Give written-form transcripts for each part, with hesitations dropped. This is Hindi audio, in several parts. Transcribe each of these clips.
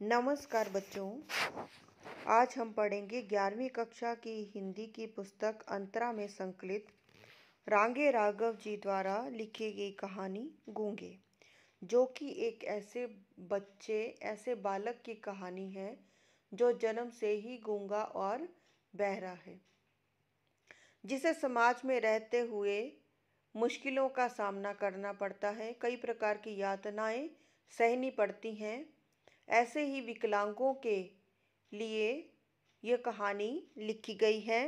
नमस्कार बच्चों। आज हम पढ़ेंगे 11वीं कक्षा की हिंदी की पुस्तक अंतरा में संकलित रांगे राघव जी द्वारा लिखी गई कहानी गूंगे, जो कि एक ऐसे बालक की कहानी है जो जन्म से ही गूंगा और बहरा है, जिसे समाज में रहते हुए मुश्किलों का सामना करना पड़ता है, कई प्रकार की यातनाएं सहनी पड़ती हैं। ऐसे ही विकलांगों के लिए यह कहानी लिखी गई है।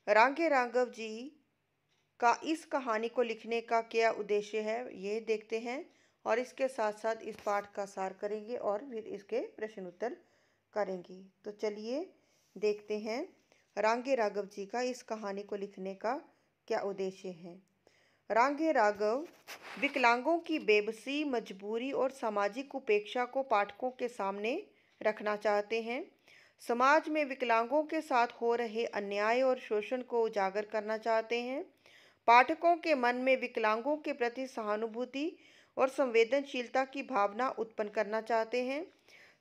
रांगे राघव जी का इस कहानी को लिखने का क्या उद्देश्य है, ये देखते हैं और इसके साथ साथ इस पाठ का सार करेंगे और फिर इसके प्रश्न उत्तर करेंगे। तो चलिए देखते हैं रांगे राघव जी का इस कहानी को लिखने का क्या उद्देश्य है। रांगे राघव विकलांगों की बेबसी, मजबूरी और सामाजिक उपेक्षा को पाठकों के सामने रखना चाहते हैं। समाज में विकलांगों के साथ हो रहे अन्याय और शोषण को उजागर करना चाहते हैं। पाठकों के मन में विकलांगों के प्रति सहानुभूति और संवेदनशीलता की भावना उत्पन्न करना चाहते हैं।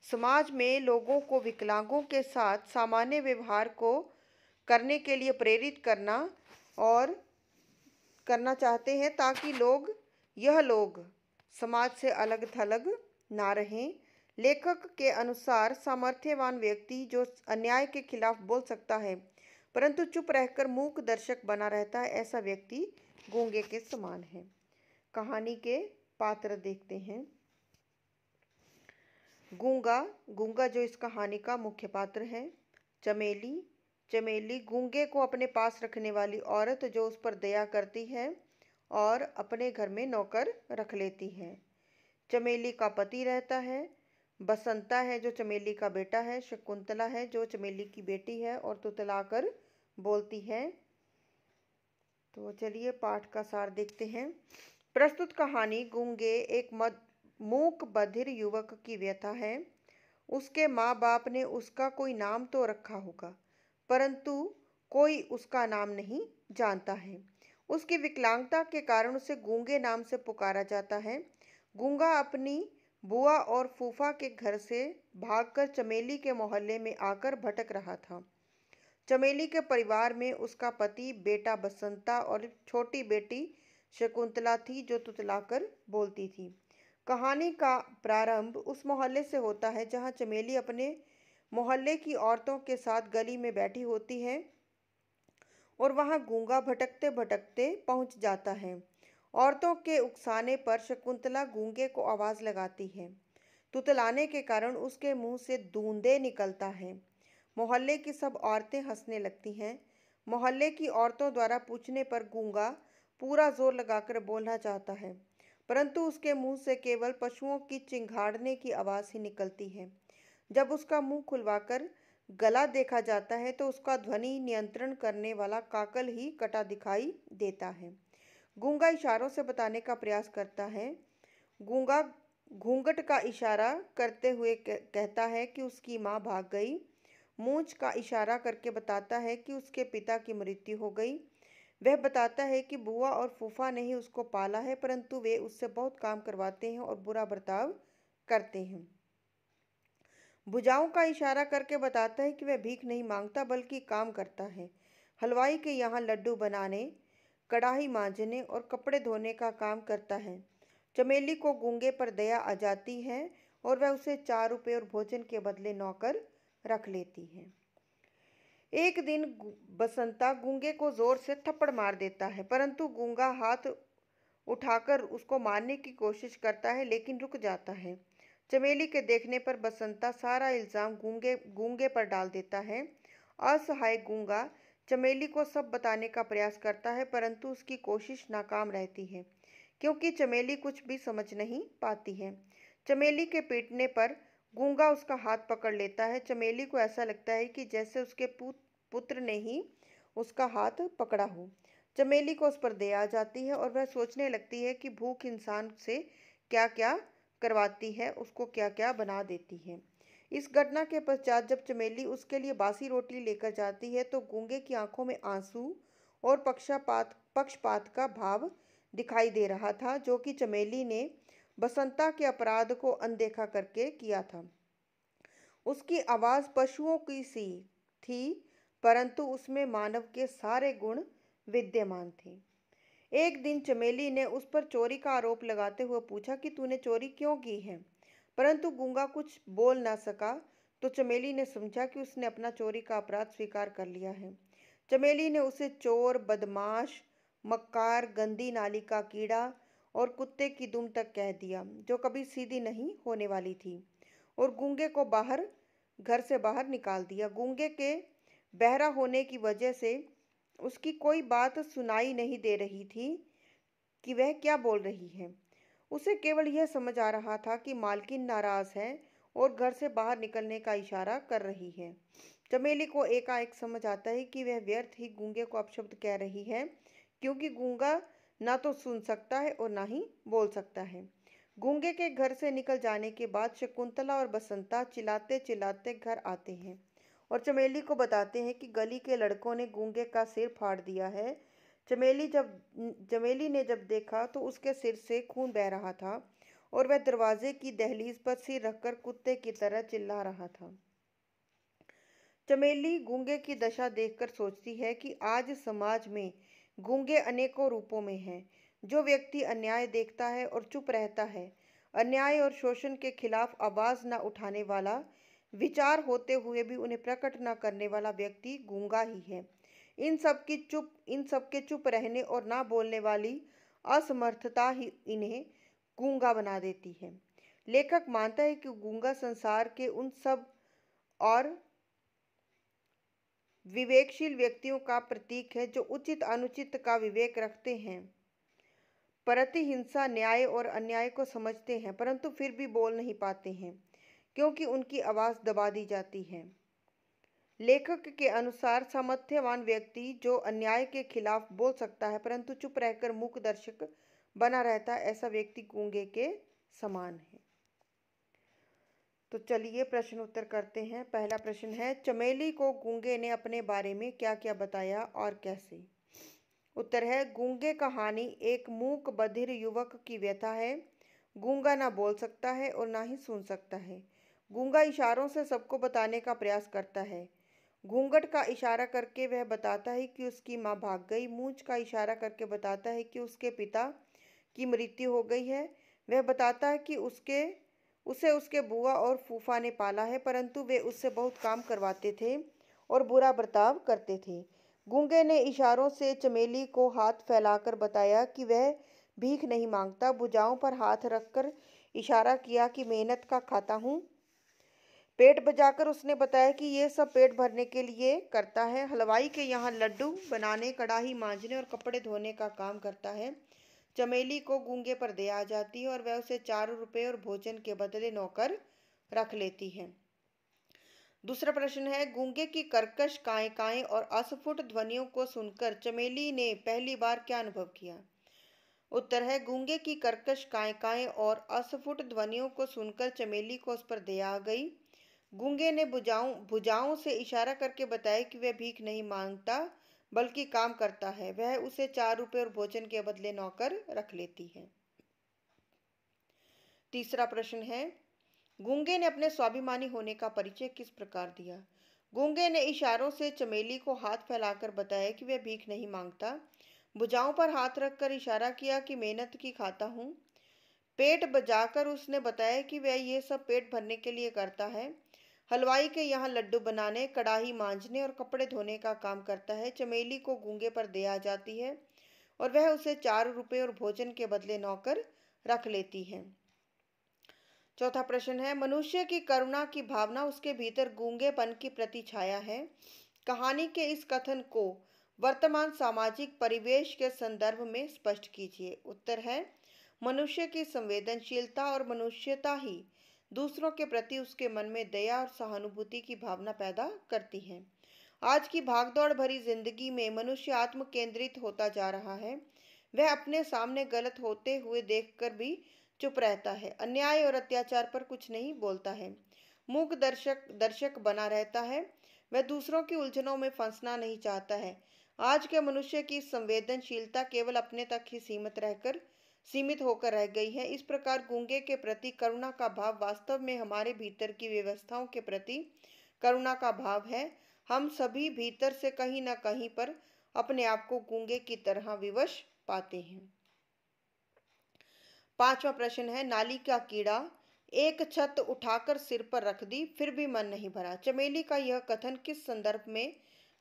समाज में लोगों को विकलांगों के साथ सामान्य व्यवहार को करने के लिए प्रेरित करना चाहते हैं, ताकि यह लोग समाज से अलग थलग ना रहें। लेखक के अनुसार सामर्थ्यवान व्यक्ति जो अन्याय के खिलाफ बोल सकता है परंतु चुप रहकर मूक दर्शक बना रहता है, ऐसा व्यक्ति गूंगे के समान है। कहानी के पात्र देखते हैं। गूंगा जो इस कहानी का मुख्य पात्र है। चमेली गूंगे को अपने पास रखने वाली औरत जो उस पर दया करती है और अपने घर में नौकर रख लेती है। चमेली का पति रहता है। बसंता है जो चमेली का बेटा है। शकुंतला है जो चमेली की बेटी है और तुतलाकर बोलती है। तो चलिए पाठ का सार देखते हैं। प्रस्तुत कहानी गूंगे एक मूक बधिर युवक की व्यथा है। उसके माँ बाप ने उसका कोई नाम तो रखा होगा, परंतु कोई उसका नाम नहीं जानता है। उसकी विकलांगता के कारण उसे गूंगे नाम से पुकारा जाता है। गूंगा अपनी बुआ और फूफा के घर से भागकर चमेली के मोहल्ले में आकर भटक रहा था। चमेली के परिवार में उसका पति, बेटा बसंता और छोटी बेटी शकुंतला थी जो तुतलाकर बोलती थी। कहानी का प्रारंभ उस मोहल्ले से होता है जहां चमेली अपने मोहल्ले की औरतों के साथ गली में बैठी होती है और वहां गूंगा भटकते भटकते पहुंच जाता है। औरतों के उकसाने पर शकुंतला गूंगे को आवाज लगाती है। तुतलाने के कारण उसके मुंह से दूंदे निकलता है। मोहल्ले की सब औरतें हंसने लगती हैं। मोहल्ले की औरतों द्वारा पूछने पर गूंगा पूरा जोर लगाकर बोलना चाहता है, परंतु उसके मुंह से केवल पशुओं की चिंघाड़ने की आवाज़ ही निकलती है। जब उसका मुंह खुलवाकर गला देखा जाता है तो उसका ध्वनि नियंत्रण करने वाला काकल ही कटा दिखाई देता है। गूंगा इशारों से बताने का प्रयास करता है। गूंगा घूंघट का इशारा करते हुए कहता है कि उसकी माँ भाग गई। मूंछ का इशारा करके बताता है कि उसके पिता की मृत्यु हो गई। वह बताता है कि बुआ और फूफा ने ही उसको पाला है, परंतु वे उससे बहुत काम करवाते हैं और बुरा बर्ताव करते हैं। भुजाओं का इशारा करके बताता है कि वह भीख नहीं मांगता बल्कि काम करता है। हलवाई के यहाँ लड्डू बनाने, कढ़ाई मांजने और कपड़े धोने का काम करता है। चमेली को गूंगे पर दया आ जाती है और वह उसे 4 रुपये और भोजन के बदले नौकर रख लेती है। एक दिन बसंता गूंगे को जोर से थप्पड़ मार देता है, परंतु गूंगा हाथ उठाकर उसको मारने की कोशिश करता है लेकिन रुक जाता है। चमेली के देखने पर बसंता सारा इल्जाम गूंगे पर डाल देता है। असहाय गूंगा चमेली को सब बताने का प्रयास करता है, परंतु उसकी कोशिश नाकाम रहती है क्योंकि चमेली कुछ भी समझ नहीं पाती है। चमेली के पीटने पर गूंगा उसका हाथ पकड़ लेता है। चमेली को ऐसा लगता है कि जैसे उसके पुत्र ने ही उसका हाथ पकड़ा हो। चमेली को उस पर दया आ जाती है और वह सोचने लगती है कि भूख इंसान से क्या क्या करवाती है, उसको क्या क्या बना देती है। इस घटना के पश्चात जब चमेली उसके लिए बासी रोटी लेकर जाती है तो गूंगे की आंखों में आंसू और पक्षपात का भाव दिखाई दे रहा था, जो कि चमेली ने बसंता के अपराध को अनदेखा करके किया था। उसकी आवाज़ पशुओं की सी थी, परंतु उसमें मानव के सारे गुण विद्यमान थे। एक दिन चमेली ने उस पर चोरी का आरोप लगाते हुए पूछा कि तूने चोरी क्यों की है, परंतु गूंगा कुछ बोल ना सका। तो चमेली ने समझा कि उसने अपना चोरी का अपराध स्वीकार कर लिया है। चमेली ने उसे चोर, बदमाश, मक्कार, गंदी नाली का कीड़ा और कुत्ते की दुम तक कह दिया, जो कभी सीधी नहीं होने वाली थी, और गूंगे को घर से बाहर निकाल दिया। गूंगे के बहरा होने की वजह से उसकी कोई बात सुनाई नहीं दे रही थी कि वह क्या बोल रही है। उसे केवल यह समझ आ रहा था कि मालकिन नाराज है और घर से बाहर निकलने का इशारा कर रही है। चमेली को एकाएक समझ आता है कि वह व्यर्थ ही गूंगे को अपशब्द कह रही है, क्योंकि गूंगा ना तो सुन सकता है और ना ही बोल सकता है। गूंगे के घर से निकल जाने के बाद शकुंतला और बसंता चिल्लाते चिल्लाते घर आते हैं और चमेली को बताते हैं कि गली के लड़कों ने गूंगे का सिर फाड़ दिया है। चमेली ने जब देखा तो उसके सिर से खून बह रहा था और वह दरवाजे की दहलीज पर सिर रखकर कुत्ते की तरह चिल्ला रहा था। चमेली गूंगे की दशा देखकर सोचती है कि आज समाज में गूंगे अनेकों रूपों में हैं। जो व्यक्ति अन्याय देखता है और चुप रहता है, अन्याय और शोषण के खिलाफ आवाज न उठाने वाला, विचार होते हुए भी उन्हें प्रकट न करने वाला व्यक्ति गूंगा ही है। इन सब के चुप रहने और ना बोलने वाली असमर्थता ही इन्हें गूंगा बना देती है। लेखक मानता है कि गूंगा संसार के उन सब और विवेकशील व्यक्तियों का प्रतीक है जो उचित अनुचित का विवेक रखते हैं, प्रतिहिंसा, न्याय और अन्याय को समझते हैं, परंतु फिर भी बोल नहीं पाते हैं क्योंकि उनकी आवाज़ दबा दी जाती है। लेखक के अनुसार सामर्थ्यवान व्यक्ति जो अन्याय के खिलाफ बोल सकता है परंतु चुप रहकर मूक दर्शक बना रहता है, ऐसा व्यक्ति गूंगे के समान है। तो चलिए प्रश्न उत्तर करते हैं। पहला प्रश्न है, चमेली को गूंगे ने अपने बारे में क्या क्या बताया और कैसे? उत्तर है, गूंगे कहानी एक मूक बधिर युवक की व्यथा है। गूंगा ना बोल सकता है और ना ही सुन सकता है। गूंगा इशारों से सबको बताने का प्रयास करता है। घूंघट का इशारा करके वह बताता है कि उसकी माँ भाग गई। मूंछ का इशारा करके बताता है कि उसके पिता की मृत्यु हो गई है। वह बताता है कि उसे उसके बुआ और फूफा ने पाला है, परंतु वे उससे बहुत काम करवाते थे और बुरा बर्ताव करते थे। गूंगे ने इशारों से चमेली को हाथ फैलाकर बताया कि वह भीख नहीं मांगता। भुजाओं पर हाथ रखकर इशारा किया कि मेहनत का खाता हूँ। पेट बजाकर उसने बताया कि ये सब पेट भरने के लिए करता है। हलवाई के यहाँ लड्डू बनाने, कढ़ाई मांजने और कपड़े धोने का काम करता है। चमेली को गूंगे पर दया आ जाती है और वह उसे 4 रुपये और भोजन के बदले नौकर रख लेती है। दूसरा प्रश्न है, गूंगे की कर्कश काएं काएं और अस्फुट ध्वनियों को सुनकर चमेली ने पहली बार क्या अनुभव किया? उत्तर है, गूंगे की कर्कश काएं काएं और अस्फुट ध्वनियों को सुनकर चमेली को उस पर दया आ गई। गूंगे ने भुजाओं से इशारा करके बताया कि वह भीख नहीं मांगता बल्कि काम करता है। वह उसे 4 रुपये और भोजन के बदले नौकर रख लेती है। तीसरा प्रश्न है, गूंगे ने अपने स्वाभिमानी होने का परिचय किस प्रकार दिया? गूंगे ने इशारों से चमेली को हाथ फैलाकर बताया कि वह भीख नहीं मांगता। भुजाओं पर हाथ रखकर इशारा किया कि मेहनत की खाता हूँ। पेट बजाकर उसने बताया कि वह ये सब पेट भरने के लिए करता है। हलवाई के यहाँ लड्डू बनाने, कढ़ाई मांजने और कपड़े धोने का काम करता है। चमेली को गूंगे पर दया आ जाती है और वह उसे 4 रुपये और भोजन के बदले नौकर रख लेती है। चौथा प्रश्न है, मनुष्य की करुणा की भावना उसके भीतर गूंगेपन की प्रतिछाया है। कहानी के इस कथन को वर्तमान सामाजिक परिवेश के संदर्भ में स्पष्ट कीजिए। उत्तर है, मनुष्य की संवेदनशीलता और मनुष्यता ही दूसरों के प्रति उसके मन में दया और सहानुभूति की भावना पैदा करती है। आज की भागदौड़ भरी जिंदगी में मनुष्य आत्म केंद्रित होता जा रहा है। वह अपने सामने गलत होते हुए देखकर भी चुप रहता है, अन्याय और अत्याचार पर कुछ नहीं बोलता है, मूक दर्शक बना रहता है। वह दूसरों की उलझनों में फंसना नहीं चाहता है। आज के मनुष्य की संवेदनशीलता केवल अपने तक ही सीमित रहकर सीमित होकर रह गई है। इस प्रकार गूंगे के प्रति करुणा का भाव वास्तव में हमारे भीतर की व्यवस्थाओं के प्रति करुणा का भाव है। हम सभी भीतर से कहीं न कहीं पर अपने आप को गूंगे की तरह विवश पाते हैं। पांचवा प्रश्न है, नाली का कीड़ा, एक छत उठाकर सिर पर रख दी फिर भी मन नहीं भरा। चमेली का यह कथन किस संदर्भ में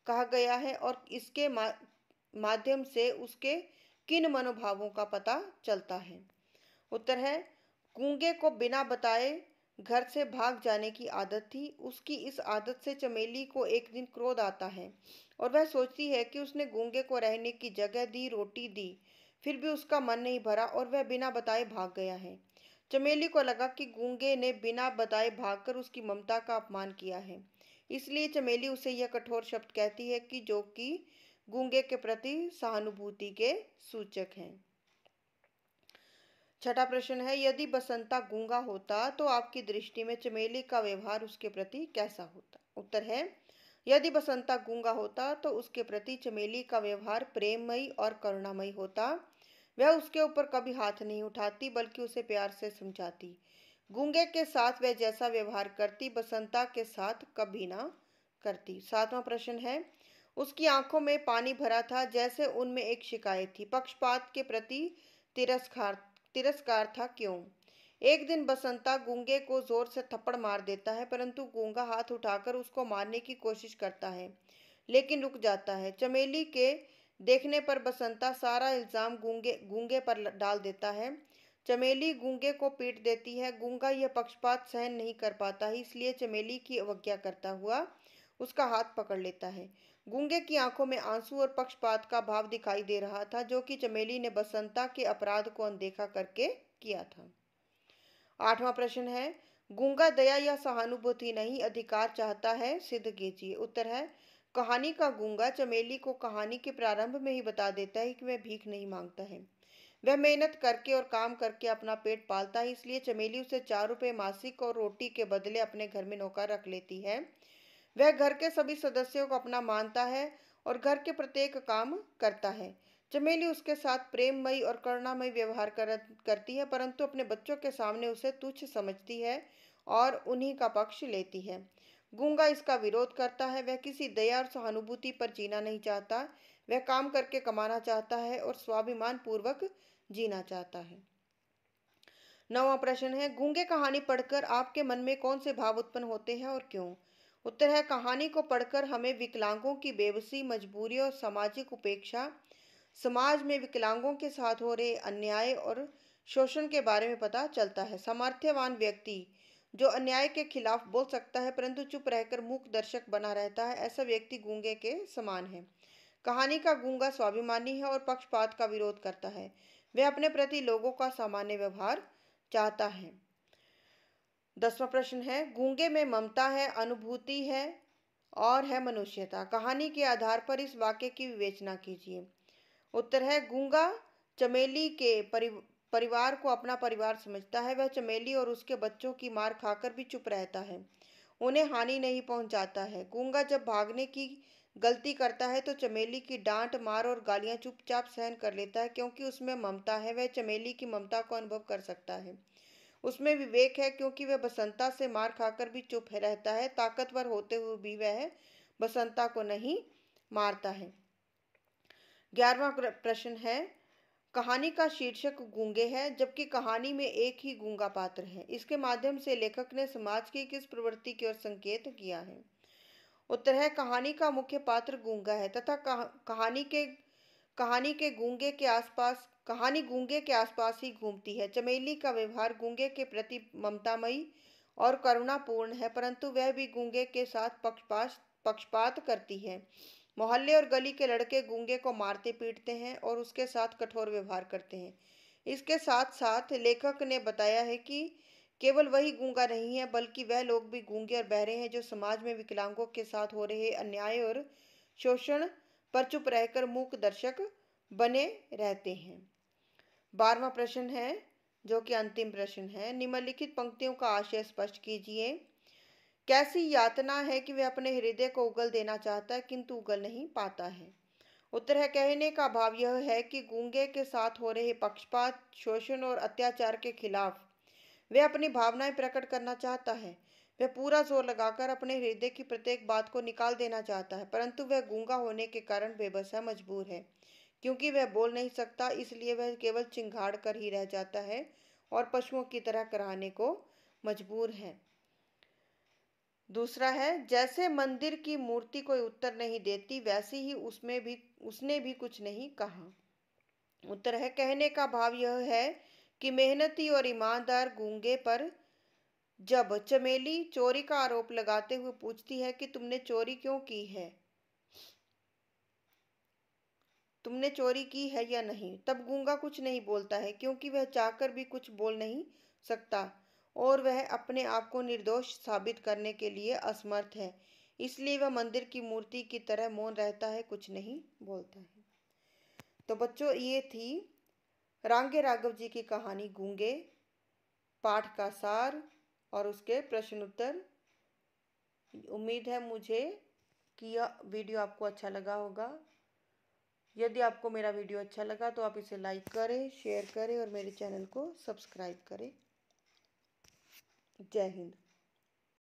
कहा गया है और इसके माध्यम से उसके किन मनोभावों का पता चलता है? उत्तर है, गूंगे को बिना बताए घर से भाग जाने की आदत थी। उसकी इस आदत से चमेली को एक दिन क्रोध आता है और वह सोचती है कि उसने गूंगे को रहने की जगह दी, रोटी दी, फिर भी उसका मन नहीं भरा और वह बिना बताए भाग गया है। चमेली को लगा कि गूंगे ने बिना बताए भागकर उसकी ममता का अपमान किया है, इसलिए चमेली उसे यह कठोर शब्द कहती है कि जो कि गूंगे के प्रति सहानुभूति के सूचक हैं। छठा प्रश्न है, यदि बसंता गूंगा होता तो आपकी दृष्टि में चमेली का व्यवहार उसके प्रति कैसा होता? उत्तर है, यदि बसंता गूंगा होता तो उसके प्रति चमेली का व्यवहार प्रेममयी और करुणामयी होता। वह उसके ऊपर कभी हाथ नहीं उठाती बल्कि उसे प्यार से समझाती। गूंगे के साथ वह जैसा व्यवहार करती बसंता के साथ कभी ना करती। सातवां प्रश्न है, उसकी आंखों में पानी भरा था जैसे उनमें एक शिकायत थी, पक्षपात के प्रति तिरस्कार तिरस्कार था, क्यों? एक दिन बसंता गूंगे को जोर से थप्पड़ मार देता है परंतु गूंगा हाथ उठाकर उसको मारने की कोशिश करता है लेकिन रुक जाता है। चमेली के देखने पर बसंता सारा इल्जाम गूंगे गूंगे पर डाल देता है। चमेली गूंगे को पीट देती है। गूंगा यह पक्षपात सहन नहीं कर पाता है, इसलिए चमेली की अवज्ञा करता हुआ उसका हाथ पकड़ लेता है। गूंगे की आंखों में आंसू और पक्षपात का भाव दिखाई दे रहा था जो कि चमेली ने बसंता के अपराध को अनदेखा करके किया था। आठवां प्रश्न है, गूंगा दया या सहानुभूति नहीं अधिकार चाहता है, सिद्ध कीजिए। उत्तर है, कहानी का गूंगा चमेली को कहानी के प्रारंभ में ही बता देता है कि वह भीख नहीं मांगता है। वह मेहनत करके और काम करके अपना पेट पालता है, इसलिए चमेली उसे 4 रुपए मासिक और रोटी के बदले अपने घर में नौकर रख लेती है। वह घर के सभी सदस्यों को अपना मानता है और घर के प्रत्येक काम करता है। चमेली उसके साथ प्रेममयी और करुणामयी व्यवहार करती है परंतु अपने बच्चों के सामने उसे तुच्छ समझती है और उन्हीं का पक्ष लेती है। गूंगा इसका विरोध करता है। वह किसी दया और सहानुभूति पर जीना नहीं चाहता। वह काम करके कमाना चाहता है और स्वाभिमान पूर्वक जीना चाहता है। नौवां प्रश्न है, गूंगे कहानी पढ़कर आपके मन में कौन से भाव उत्पन्न होते हैं और क्यों? उत्तर है, कहानी को पढ़कर हमें विकलांगों की बेबसी, मजबूरी और सामाजिक उपेक्षा, समाज में विकलांगों के साथ हो रहे अन्याय और शोषण के बारे में पता चलता है। सामर्थ्यवान व्यक्ति जो अन्याय के खिलाफ बोल सकता है परंतु चुप रहकर मूक दर्शक बना रहता है, ऐसा व्यक्ति गूंगे के समान है। कहानी का गूंगा स्वाभिमानी है और पक्षपात का विरोध करता है। वह अपने प्रति लोगों का सामान्य व्यवहार चाहता है। 10वां प्रश्न है, गूंगे में ममता है, अनुभूति है और है मनुष्यता। कहानी के आधार पर इस वाक्य की विवेचना कीजिए। उत्तर है, गूंगा चमेली के परिवार को अपना परिवार समझता है। वह चमेली और उसके बच्चों की मार खाकर भी चुप रहता है, उन्हें हानि नहीं पहुंचाता है। गूंगा जब भागने की गलती करता है तो चमेली की डांट, मार और गालियां चुपचाप सहन कर लेता है क्योंकि उसमें ममता है। वह चमेली की ममता को अनुभव कर सकता है। उसमें विवेक है क्योंकि वह बसंता से मार खाकर भी चुप रहता है। ताकतवर होते हुए भी वह बसंता को नहीं मारता है। 11वां प्रश्न है, कहानी का शीर्षक गूंगे है जबकि कहानी में एक ही गूंगा पात्र है। इसके माध्यम से लेखक ने समाज की किस प्रवृत्ति की ओर संकेत किया है? उत्तर है, कहानी का मुख्य पात्र गूंगा है तथा कहानी गूंगे के आसपास ही घूमती है। चमेली का व्यवहार गूंगे के प्रति ममतामयी और करुणापूर्ण है परंतु वह भी गूंगे के साथ पक्षपात करती है। मोहल्ले और गली के लड़के गूंगे को मारते पीटते हैं और उसके साथ कठोर व्यवहार करते हैं। इसके साथ साथ लेखक ने बताया है कि केवल वही गूंगा नहीं है बल्कि वह लोग भी गूंगे और बहरे हैं जो समाज में विकलांगों के साथ हो रहे अन्याय और शोषण पर चुप रहकर मूक दर्शक बने रहते हैं। 12वां प्रश्न है जो कि अंतिम प्रश्न है, निम्नलिखित पंक्तियों का आशय स्पष्ट कीजिए। कैसी यातना है कि वह अपने हृदय को उगल देना चाहता है किंतु उगल नहीं पाता है। उत्तर है, कहने का भाव यह है कि गूंगे के साथ हो रहे पक्षपात, शोषण और अत्याचार के खिलाफ वह अपनी भावनाएं प्रकट करना चाहता है। वह पूरा जोर लगाकर अपने हृदय की प्रत्येक बात को निकाल देना चाहता है, परंतु वह गूंगा होने के कारण बेबस है, मजबूर है। क्योंकि वह बोल नहीं सकता, इसलिए वह केवल चिंगाड़ कर ही रह जाता है और पशुओं की तरह कराहने को मजबूर है। दूसरा है, जैसे मंदिर की मूर्ति कोई उत्तर नहीं देती, वैसे ही उसने भी कुछ नहीं कहा। उत्तर है, कहने का भाव यह है कि मेहनती और ईमानदार गूंगे पर जब चमेली चोरी का आरोप लगाते हुए पूछती है कि तुमने चोरी की है या नहीं, तब गूंगा कुछ नहीं बोलता है, क्योंकि वह चाहकर भी कुछ बोल नहीं सकता और वह अपने आप को निर्दोष साबित करने के लिए असमर्थ है। इसलिए वह मंदिर की मूर्ति की तरह मौन रहता है, कुछ नहीं बोलता है। तो बच्चों, ये थी रांगे राघव जी की कहानी गूंगे, पाठ का सार और उसके प्रश्न उत्तर। उम्मीद है मुझे कि यह वीडियो आपको अच्छा लगा होगा। यदि आपको मेरा वीडियो अच्छा लगा तो आप इसे लाइक करें, शेयर करें और मेरे चैनल को सब्सक्राइब करें। जय हिंद।